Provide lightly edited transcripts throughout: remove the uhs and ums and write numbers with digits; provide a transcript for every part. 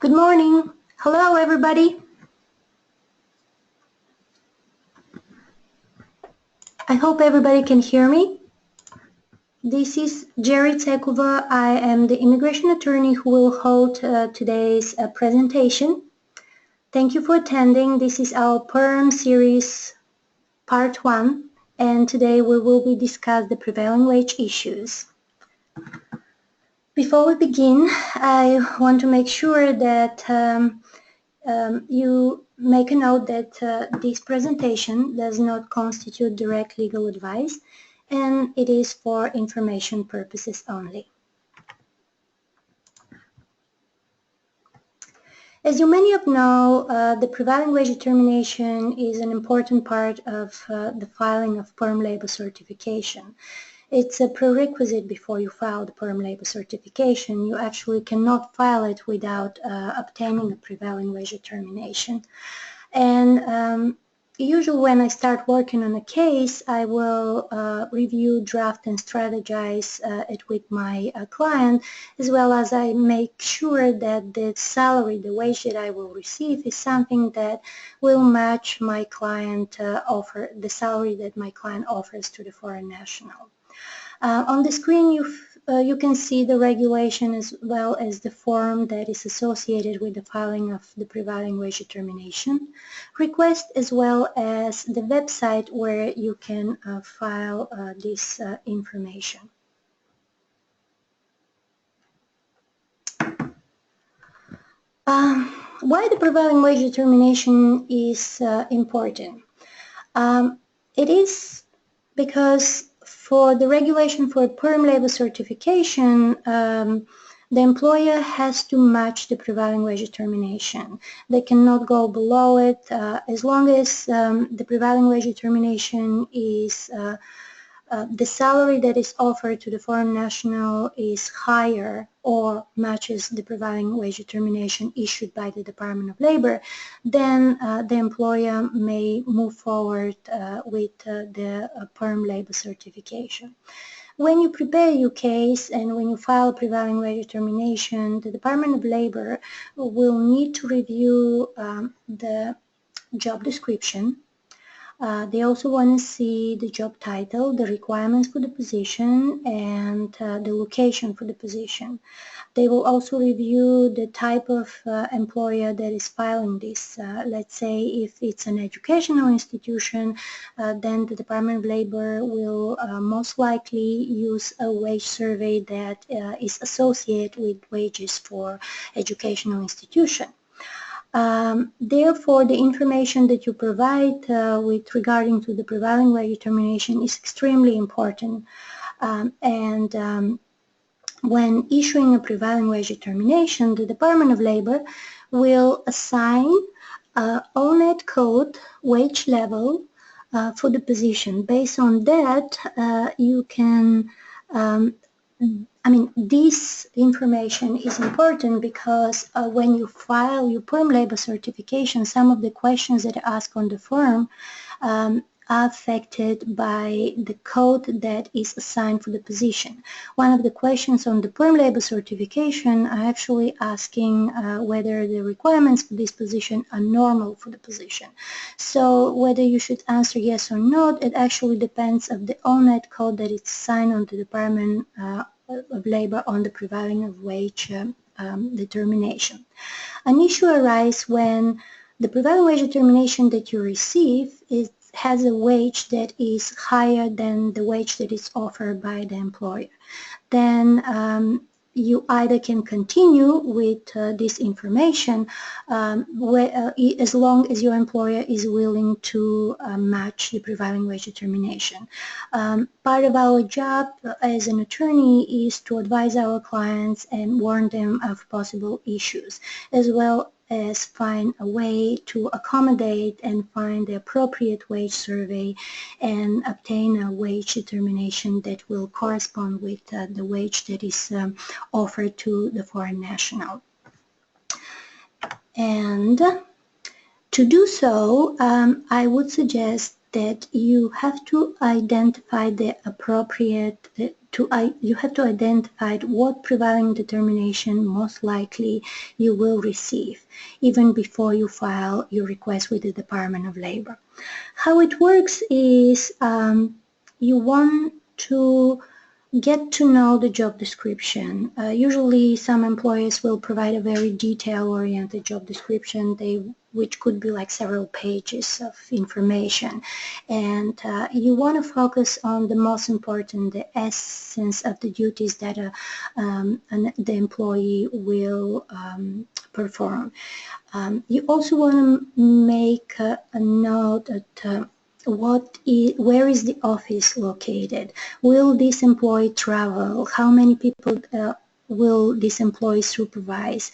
Good morning. Hello, everybody. I hope everybody can hear me. This is Gerry Tzekova. I am the immigration attorney who will hold today's presentation. Thank you for attending. This is our PERM series part 1, and today we will be discussing the prevailing wage issues. Before we begin, I want to make sure that you make a note that this presentation does not constitute direct legal advice and it is for information purposes only. As you many of know, the prevailing wage determination is an important part of the filing of PERM labor certification. It's a prerequisite before you file the PERM labor certification. You actually cannot file it without obtaining a prevailing wage determination. And usually when I start working on a case, I will review, draft, and strategize it with my client, as well as I make sure that the salary, the wage that I will receive is something that will match my client the salary that my client offers to the foreign national. On the screen you can see the regulation as well as the form that is associated with the filing of the prevailing wage determination request, as well as the website where you can file this information. Why the prevailing wage determination is important? It is because for the regulation for PERM labor certification, the employer has to match the prevailing wage determination. They cannot go below it as long as the prevailing wage determination is the salary that is offered to the foreign national is higher or matches the prevailing wage determination issued by the Department of Labor, then the employer may move forward with the PERM labor certification. When you prepare your case and when you file a prevailing wage determination, the Department of Labor will need to review the job description. They also want to see the job title, the requirements for the position, and the location for the position. They will also review the type of employer that is filing this. Let's say if it's an educational institution, then the Department of Labor will most likely use a wage survey that is associated with wages for educational institution. Therefore, the information that you provide with regarding to the prevailing wage determination is extremely important. When issuing a prevailing wage determination, the Department of Labor will assign ONET code wage level for the position. Based on that, you can this information is important because when you file your PERM labor certification, some of the questions that are asked on the form are affected by the code that is assigned for the position. One of the questions on the PERM labor certification are actually asking whether the requirements for this position are normal for the position. So whether you should answer yes or not, it actually depends on the ONET code that is assigned on the Department of Labor on the prevailing wage determination. An issue arises when the prevailing wage determination that you receive has a wage that is higher than the wage that is offered by the employer. Then you either can continue with this information as long as your employer is willing to match the prevailing wage determination. Part of our job as an attorney is to advise our clients and warn them of possible issues, as well as find a way to accommodate and find the appropriate wage survey and obtain a wage determination that will correspond with the wage that is offered to the foreign national. And to do so, I would suggest that you have to identify the appropriate you have to identify what prevailing determination most likely you will receive even before you file your request with the Department of Labor. How it works is you want to get to know the job description. Usually some employers will provide a very detail-oriented job description, which could be like several pages of information. And you want to focus on the most important, the essence of the duties that the employee will perform. You also want to make a note that where is the office located? Will this employee travel? How many people will this employee supervise?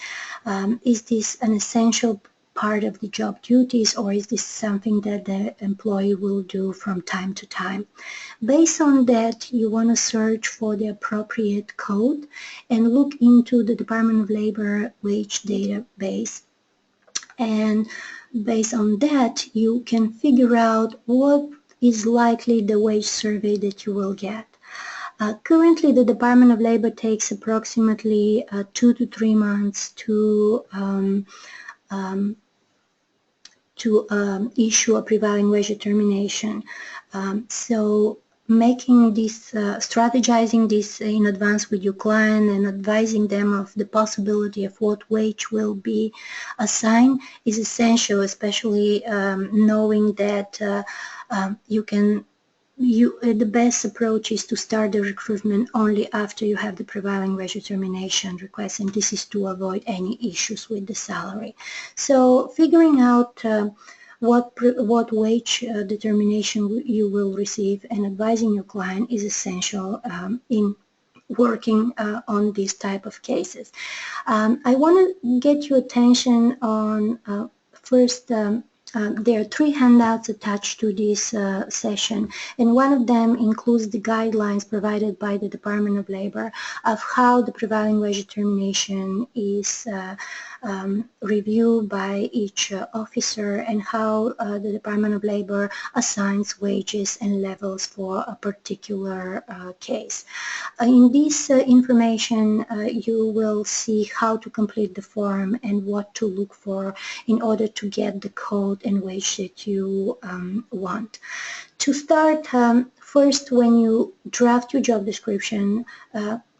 Is this an essential part of the job duties, or is this something that the employee will do from time to time? Based on that, you want to search for the appropriate code and look into the Department of Labor wage database. And based on that, you can figure out what is likely the wage survey that you will get. Currently, the Department of Labor takes approximately 2 to 3 months to issue a prevailing wage determination. So making this, strategizing this in advance with your client and advising them of the possibility of what wage will be assigned is essential, especially knowing that the best approach is to start the recruitment only after you have the prevailing wage determination request, and this is to avoid any issues with the salary. So figuring out what wage determination you will receive and advising your client is essential in working on these type of cases. I want to get your attention on first. There are 3 handouts attached to this session, and one of them includes the guidelines provided by the Department of Labor of how the prevailing wage determination is reviewed by each officer and how the Department of Labor assigns wages and levels for a particular case. In this information, you will see how to complete the form and what to look for in order to get the code and wage that you want. To start, first, when you draft your job description,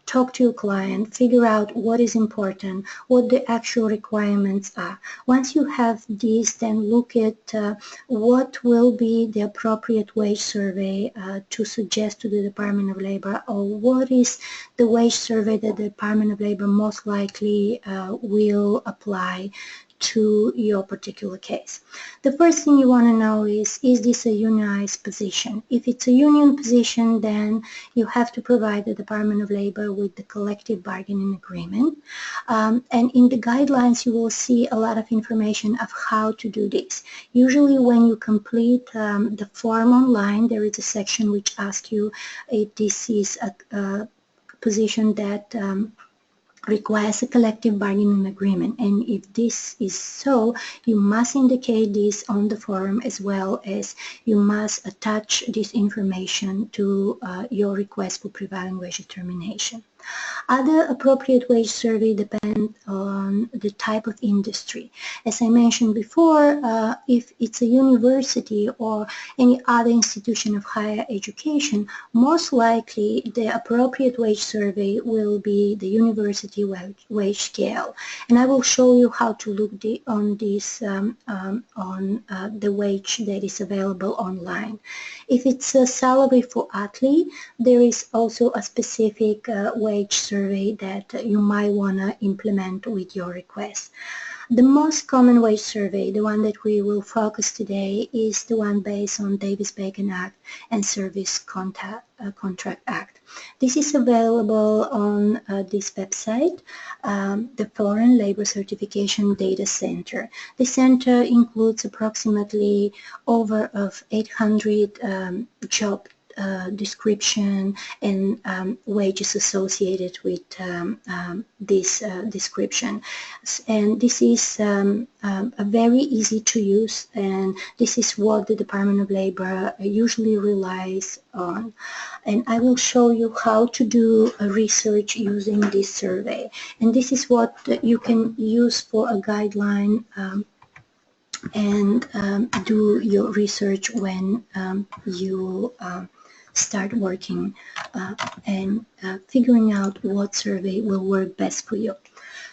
talk to your client, figure out what is important, what the actual requirements are. Once you have these, then look at what will be the appropriate wage survey to suggest to the Department of Labor, or what is the wage survey that the Department of Labor most likely will apply to your particular case. The first thing you want to know is this a unionized position? If it's a union position, then you have to provide the Department of Labor with the collective bargaining agreement. And in the guidelines, you will see a lot of information of how to do this. Usually when you complete the form online, there is a section which asks you if this is a position that requires a collective bargaining agreement, and if this is so, you must indicate this on the form, as well as you must attach this information to your request for prevailing wage determination. Other appropriate wage survey depend on the type of industry. As I mentioned before, if it's a university or any other institution of higher education, most likely the appropriate wage survey will be the university wage scale. And I will show you how to look on this on the wage that is available online. If it's a salary for athlete, there is also a specific wage survey that you might want to implement with your request. The most common wage survey, the one that we will focus today, is the one based on Davis-Bacon Act and Service Contract Act. This is available on this website, the Foreign Labor Certification Data Center. The center includes approximately over 800 job description and wages associated with this description. And this is a very easy to use, and this is what the Department of Labor usually relies on. And I will show you how to do a research using this survey. And this is what you can use for a guideline and do your research when you start working and figuring out what survey will work best for you.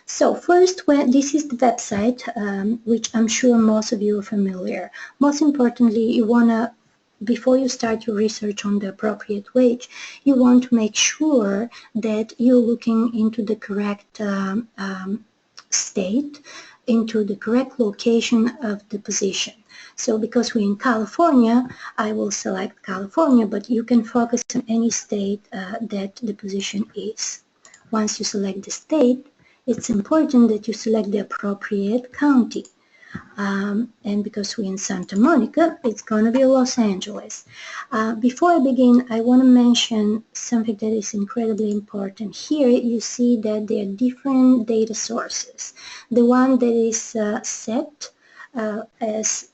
So first, this is the website, which I'm sure most of you are familiar. Most importantly, you want to, before you start your research on the appropriate wage, you want to make sure that you're looking into the correct state, into the correct location of the position. So because we're in California, I will select California, but you can focus on any state that the position is. Once you select the state, it's important that you select the appropriate county. And because we're in Santa Monica, it's going to be Los Angeles. Before I begin, I want to mention something that is incredibly important. Here you see that there are different data sources. The one that is set as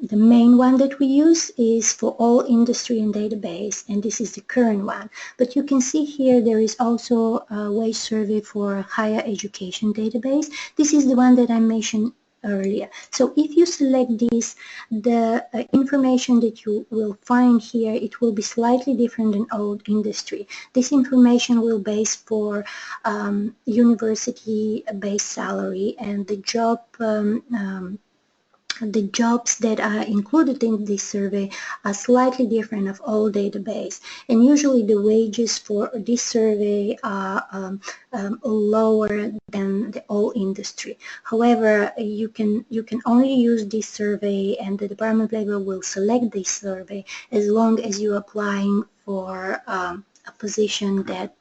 the main one that we use is for all industry and database, and this is the current one. But you can see here there is also a wage survey for higher education database. This is the one that I mentioned earlier. So if you select this, the information that you will find here, it will be slightly different than old industry. This information will base for university-based salary, and the jobs that are included in this survey are slightly different of all database, and usually the wages for this survey are lower than the all industry. However, you can only use this survey, and the Department of Labor will select this survey as long as you're applying for a position that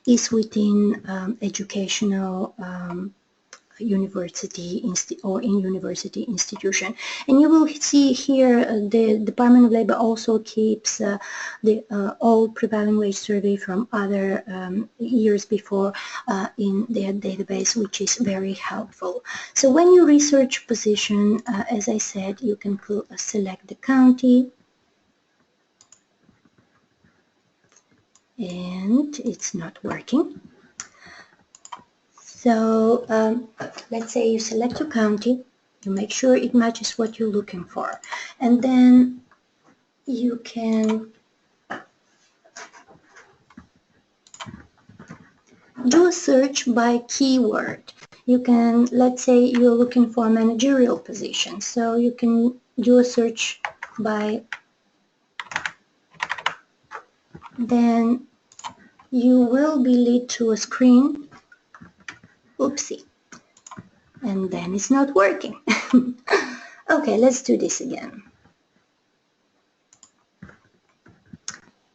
is within educational university or in university institution. And you will see here the Department of Labor also keeps the old prevailing wage survey from other years before in their database, which is very helpful. So when you research position, as I said, you can select the county, and it's not working. So let's say you select your county, you make sure it matches what you're looking for, and then you can do a search by keyword. You can, let's say you're looking for a managerial position, so you can do a search by, then you will be led to a screen. Oopsie. And then it's not working. Okay, let's do this again.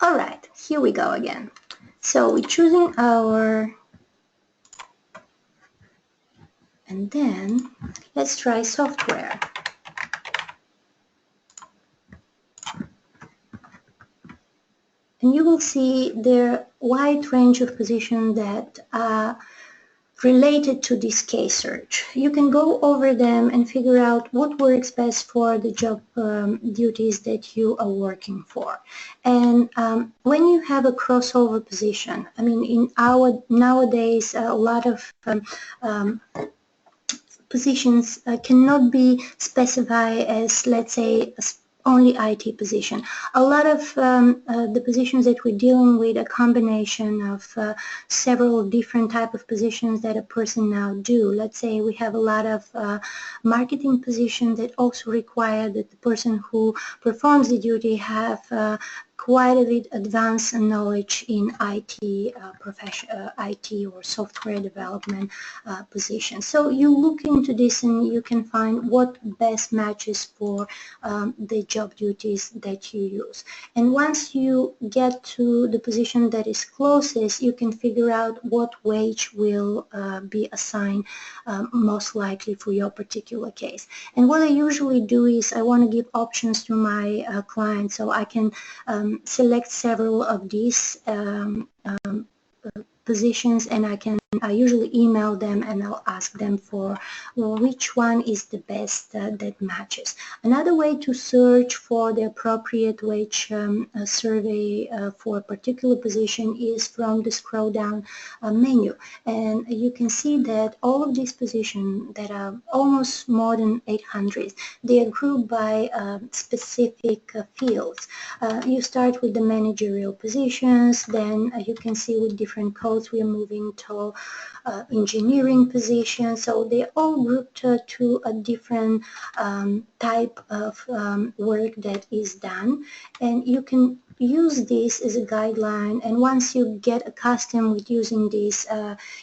All right, here we go again. So we're choosing our, and then let's try software. And you will see the wide range of positions that are related to this case search. You can go over them and figure out what works best for the job duties that you are working for. And when you have a crossover position, I mean, in our nowadays a lot of positions cannot be specified as, let's say, only IT position. A lot of the positions that we're dealing with, a combination of several different type of positions that a person now do. Let's say we have a lot of marketing positions that also require that the person who performs the duty have quite a bit advanced knowledge in IT IT or software development position. So you look into this and you can find what best matches for the job duties that you use. And once you get to the position that is closest, you can figure out what wage will be assigned most likely for your particular case. And what I usually do is I want to give options to my clients, so I can select several of these positions, and I usually email them and I'll ask them for which one is the best that matches. Another way to search for the appropriate wage survey for a particular position is from the scroll down menu, and you can see that all of these positions that are almost more than 800, they are grouped by specific fields. You start with the managerial positions, then you can see with different codes we are moving to engineering positions. So they're all grouped to a different type of work that is done, and you can use this as a guideline, and once you get accustomed with using this,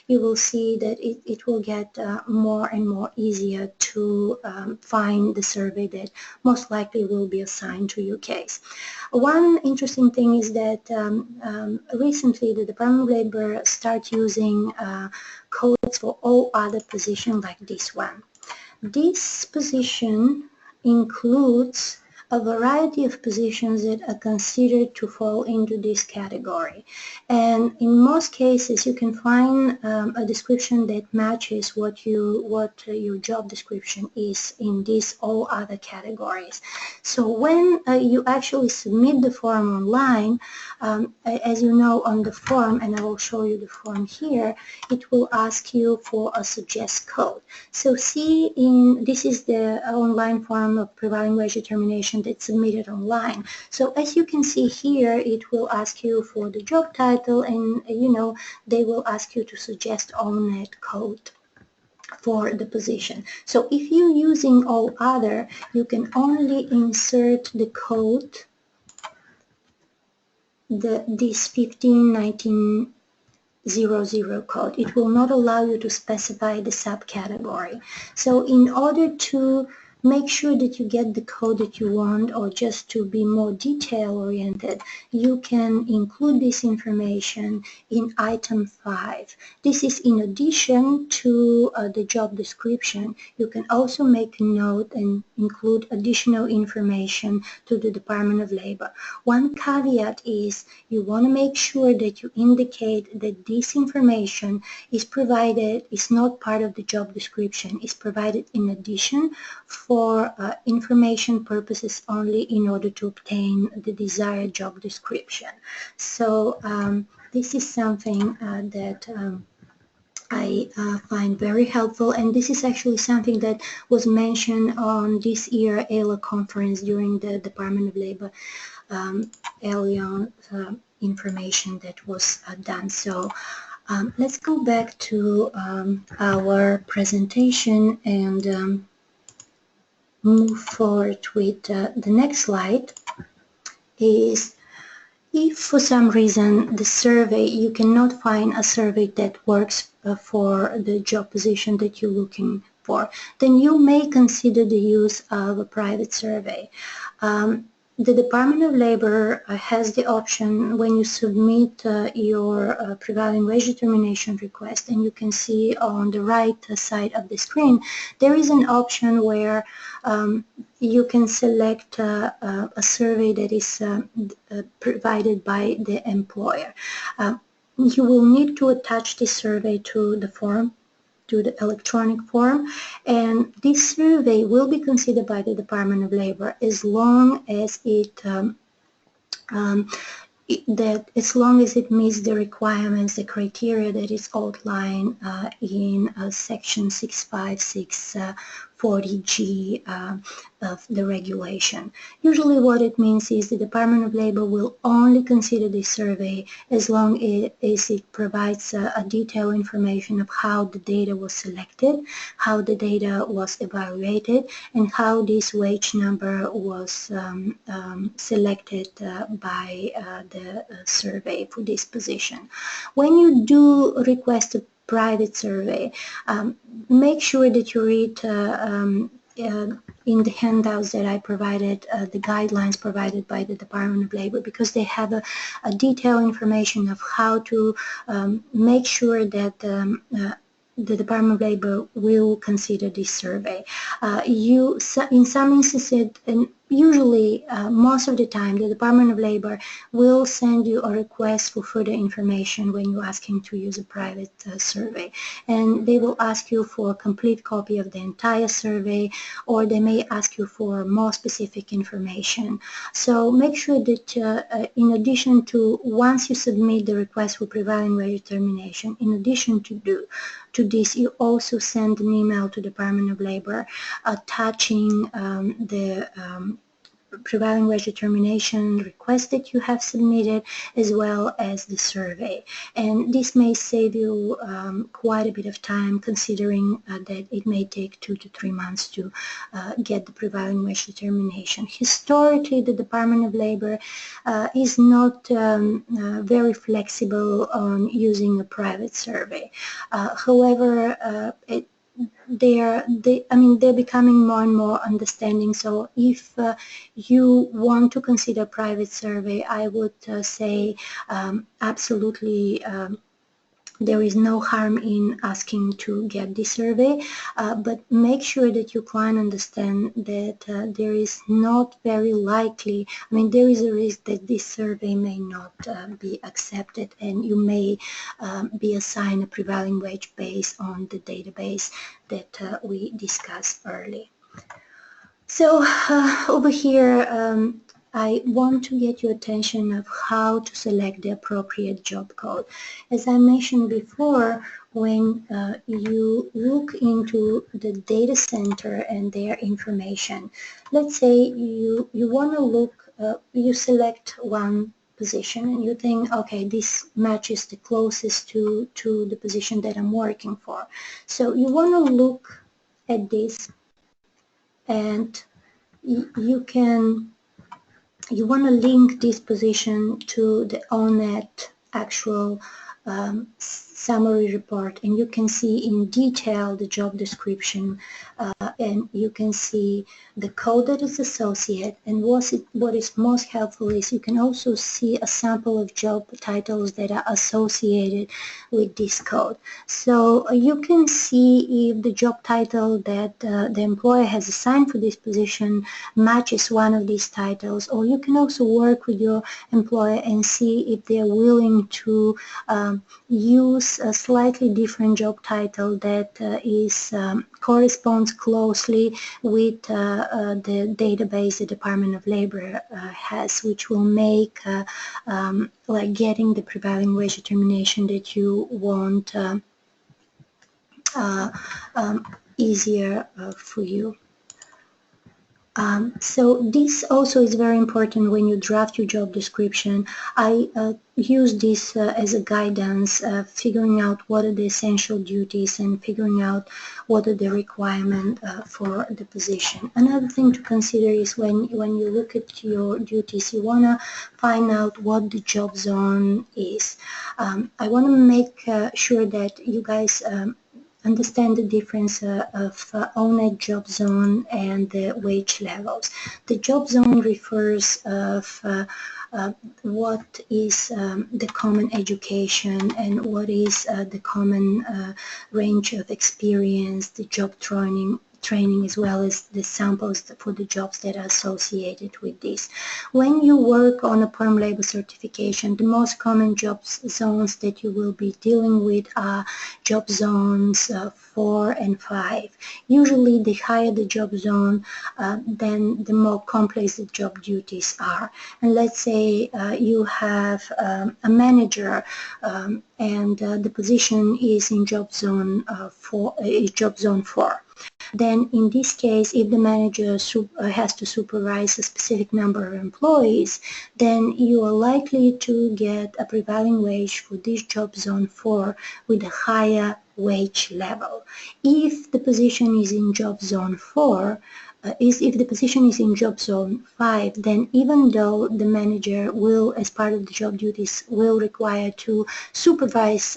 you will see that it will get more and more easier to find the survey that most likely will be assigned to your case. One interesting thing is that recently the Department of Labor started using codes for all other positions like this one. This position includes a variety of positions that are considered to fall into this category, and in most cases you can find a description that matches what your job description is in these all other categories. So when you actually submit the form online, as you know on the form, and I will show you the form here, it will ask you for a suggest code. So see, this is the online form of prevailing wage determination that's submitted online. So as you can see here, it will ask you for the job title, and they will ask you to suggest ONET code for the position. So if you're using all other, you can only insert the code, this 151900 code. It will not allow you to specify the subcategory. So in order to make sure that you get the code that you want, or just to be more detail oriented, you can include this information in item 5. This is in addition to the job description. You can also make a note and include additional information to the Department of Labor. One caveat is you want to make sure that you indicate that this information is provided, is not part of the job description, is provided in addition for information purposes only, in order to obtain the desired job description. So this is something that I find very helpful, and this is actually something that was mentioned on this year ALA conference during the Department of Labor Allianz information that was done. So let's go back to our presentation and move forward with the next slide. Is if for some reason the survey, you cannot find a survey that works for the job position that you're looking for, then you may consider the use of a private survey. The Department of Labor has the option when you submit your prevailing wage determination request, and you can see on the right side of the screen, there is an option where you can select a survey that is provided by the employer. You will need to attach this survey to the form, to the electronic form, and this survey will be considered by the Department of Labor as long as it meets the requirements, the criteria that is outlined in section 656 40G of the regulation. Usually what it means is the Department of Labor will only consider this survey as long as it provides a detailed information of how the data was selected, how the data was evaluated, and how this wage number was selected by the survey for this position. When you do request a private survey, make sure that you read in the handouts that I provided, the guidelines provided by the Department of Labor, because they have a detailed information of how to make sure that the Department of Labor will consider this survey. In some instances, and usually most of the time, the Department of Labor will send you a request for further information when you're asking to use a private survey. And they will ask you for a complete copy of the entire survey, or they may ask you for more specific information. So make sure that in addition to, once you submit the request for prevailing wage determination, in addition to this, you also send an email to the Department of Labor attaching the prevailing wage determination request that you have submitted, as well as the survey. And this may save you quite a bit of time, considering that it may take 2 to 3 months to get the prevailing wage determination. Historically, the Department of Labor is not very flexible on using a private survey. However, they're becoming more and more understanding. So if you want to consider private survey, I would say absolutely there is no harm in asking to get this survey, but make sure that your client understand that there is not very likely, there is a risk that this survey may not be accepted, and you may be assigned a prevailing wage based on the database that we discussed earlier. So over here, I want to get your attention of how to select the appropriate job code. As I mentioned before, when you look into the data center and their information, let's say you want to look, you select one position and you think, okay, this matches the closest to the position that I'm working for. So you want to look at this, and you want to link this position to the ONET actual summary report, and you can see in detail the job description, and you can see the code that is associated, and what is most helpful is you can also see a sample of job titles that are associated with this code. So you can see if the job title that the employer has assigned for this position matches one of these titles, or you can also work with your employer and see if they're willing to use a slightly different job title that corresponds closely with the database the Department of Labor has, which will make like getting the prevailing wage determination that you want easier for you. So this also is very important when you draft your job description. I use this as a guidance, figuring out what are the essential duties and figuring out what are the requirements for the position. Another thing to consider is when you look at your duties, you want to find out what the job zone is. I want to make sure that you guys understand the difference of ONET job zone and the wage levels. The job zone refers of what is the common education and what is the common range of experience, the job training, as well as the samples for the jobs that are associated with this. When you work on a PERM labor certification, the most common job zones that you will be dealing with are job zones 4 and 5. Usually the higher the job zone, then the more complex the job duties are. And let's say you have a manager and the position is in job zone 4. then in this case, if the manager has to supervise a specific number of employees, then you are likely to get a prevailing wage for this job zone 4 with a higher wage level. If the position is in job zone 4, if the position is in job zone 5, then even though the manager will, as part of the job duties, will require to supervise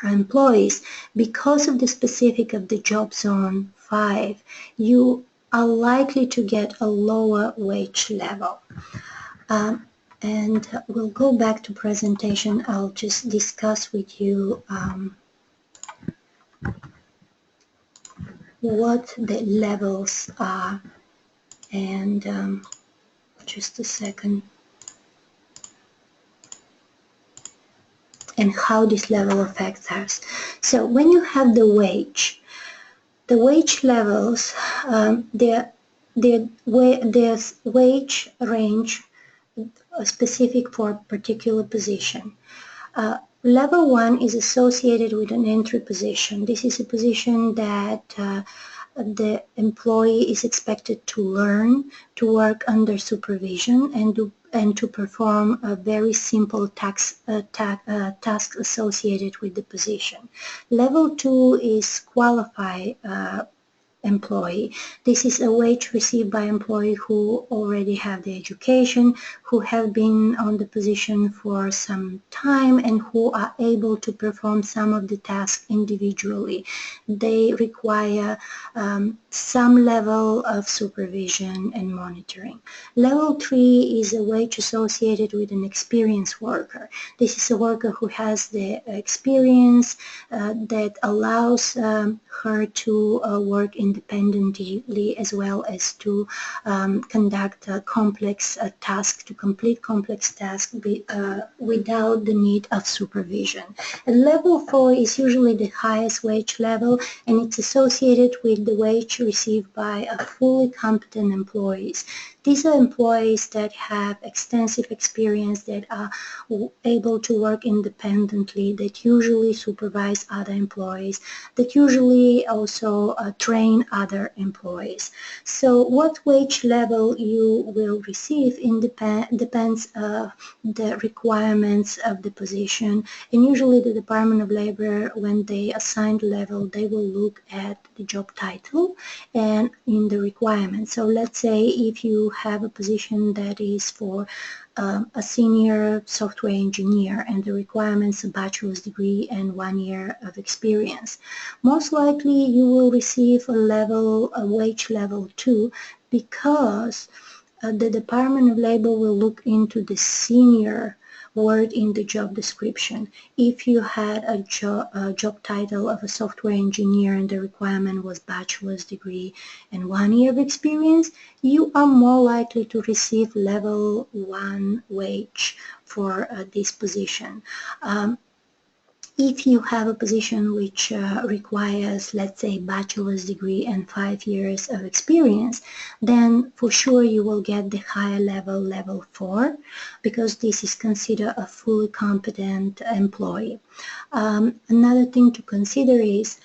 employees, because of the specific of the job zone 5, you are likely to get a lower wage level. And we'll go back to presentation. I'll just discuss with you what the levels are, and just a second, and how this level affects us. So when you have the wage levels, their wage range specific for a particular position. Level 1 is associated with an entry position. This is a position that the employee is expected to learn, to work under supervision, and to perform a very simple task associated with the position. Level 2 is qualified employee. This is a wage received by employee who already have the education, who have been on the position for some time, and who are able to perform some of the tasks individually. They require some level of supervision and monitoring. Level 3 is a wage associated with an experienced worker. This is a worker who has the experience that allows her to work independently, as well as to conduct complex tasks, to complete complex tasks without the need of supervision. And level 4 is usually the highest wage level, and it's associated with the wage received by a fully competent employees. These are employees that have extensive experience, that are able to work independently, that usually supervise other employees, that usually also train other employees. So what wage level you will receive depends on the requirements of the position, and usually the Department of Labor, when they assign the level, they will look at the job title and in the requirements. So let's say if you have a position that is for a senior software engineer, and the requirements a bachelor's degree and 1 year of experience, most likely you will receive a wage level 2, because the Department of Labor will look into the senior word in the job description. If you had a job title of a software engineer and the requirement was bachelor's degree and 1 year of experience, you are more likely to receive level 1 wage for this position. If you have a position which requires, let's say, bachelor's degree and 5 years of experience, then for sure you will get the higher level, level 4, because this is considered a fully competent employee. Another thing to consider is,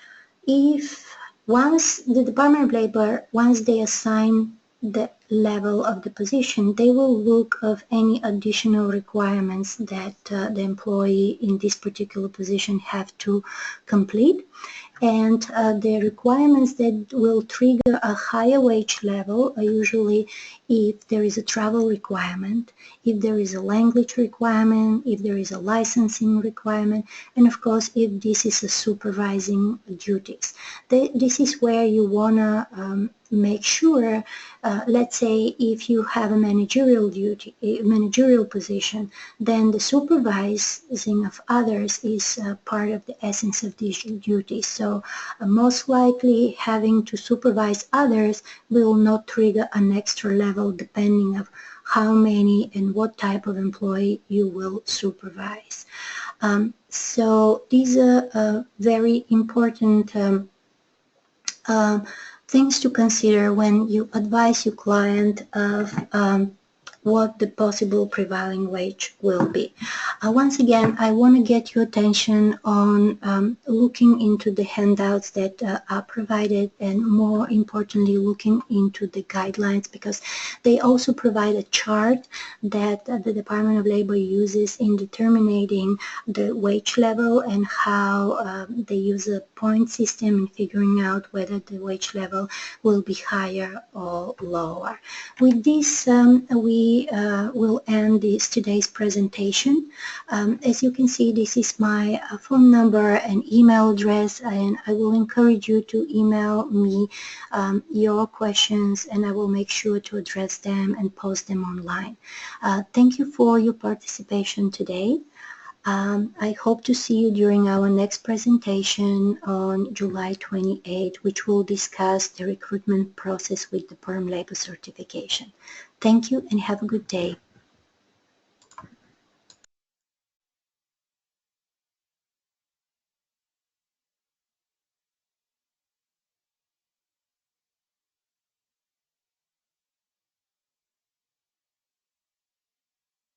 if once the Department of Labor, once they assign the level of the position, they will look of any additional requirements that the employee in this particular position have to complete. And the requirements that will trigger a higher wage level are usually if there is a travel requirement, if there is a language requirement, if there is a licensing requirement, and of course if this is a supervising duties. This is where you want to make sure, let's say if you have a managerial duty, a managerial position, then the supervising of others is part of the essence of these duties. So most likely having to supervise others will not trigger an extra level, depending on how many and what type of employee you will supervise. So these are very important things to consider when you advise your client of what the possible prevailing wage will be. Once again, I want to get your attention on looking into the handouts that are provided, and more importantly looking into the guidelines, because they also provide a chart that the Department of Labor uses in determining the wage level and how they use a point system in figuring out whether the wage level will be higher or lower. With this, we will end today's presentation. As you can see, this is my phone number and email address, and I will encourage you to email me your questions, and I will make sure to address them and post them online. Thank you for your participation today. I hope to see you during our next presentation on July 28, which will discuss the recruitment process with the PERM labor certification. Thank you and have a good day.